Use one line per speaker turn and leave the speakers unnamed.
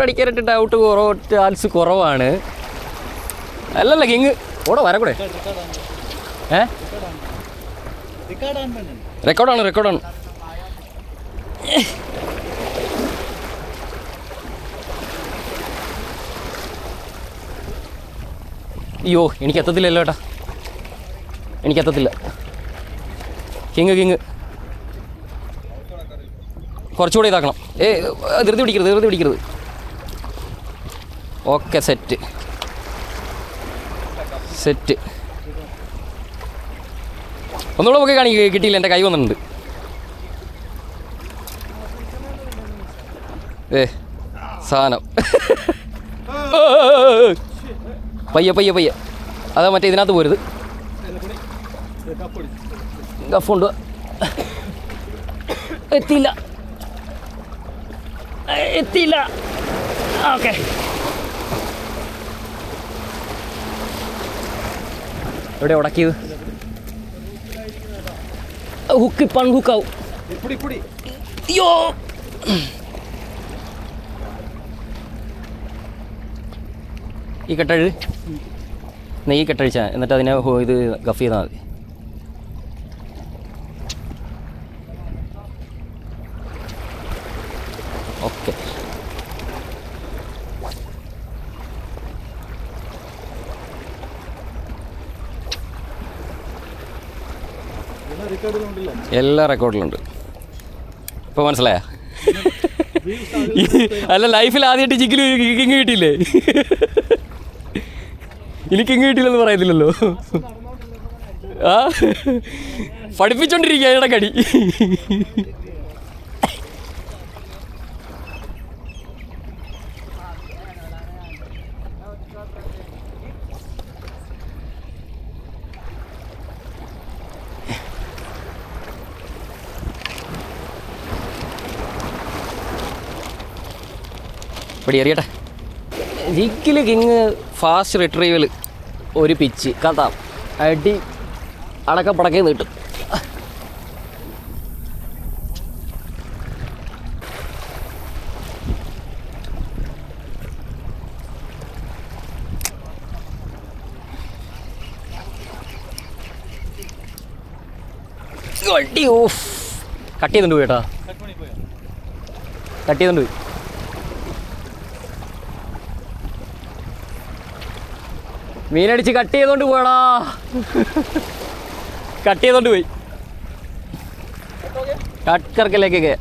അടിക്കാനായിട്ട് doubt chance കുറവാണ്. അല്ലല്ല king ഓടെ വരക്കൂടെ? റെക്കോർഡാണ്. അയ്യോ എനിക്കെത്തത്തില്ലല്ലോ ഏട്ടാ, എനിക്കെത്തത്തില്ല. കിങ് കുറച്ചുകൂടെ ഇതാക്കണം. ധൃതി പിടിക്കരുത്. Okay set. ഒന്നുകൂടെ ഒക്കെ കിട്ടിയില്ല, എൻ്റെ കൈ വന്നിട്ടുണ്ട്. സാധനം പയ്യെ അതാ മറ്റേ ഇതിനകത്ത് പോരുത്. ഗഫുണ്ട്. എത്തിയില്ല. ഓക്കെ എവിടെ ഉടക്കിയത്? ഹുക്ക് ഇപ്പം ഹുക്കാവും. അയ്യോ ഈ കെട്ടഴ് നെയ്യ് കെട്ടഴിച്ചാൽ എന്നിട്ട് അതിനെ ഇത് ഗഫ് ചെയ്താൽ മതി. ഓക്കെ എല്ലാ റെക്കോർഡിലുണ്ട്. ഇപ്പോൾ മനസ്സിലായ? അല്ല ലൈഫിൽ ആദ്യമായിട്ട് ജിക്കിൽ കിങ് കിട്ടിയില്ലേ? ഇനി കിങ് കിട്ടിയില്ലെന്ന് പറയത്തില്ലല്ലോ. പഠിപ്പിച്ചോണ്ടിരിക്കുക ഇടക്കടി. ഇവിടെ എറിയട്ടെ. ജിക്കിൽ കിങ് ഫാസ്റ്റ് റിട്രീവൽ ഒരു പിച്ച് കഥ അടി അടക്കപ്പടക്കേ നീട്ടും. അടി ഓഫ് കട്ട് ചെയ്തുകൊണ്ട് പോയി കേട്ടോ, കട്ട് ചെയ്തുകൊണ്ട് പോയി. മീനടിച്ച് കട്ട് ചെയ്തോണ്ട് പോയടാ, കട്ട് ചെയ്തോണ്ട് പോയി. കട്ട് കറക്കലേക്കൊക്കെ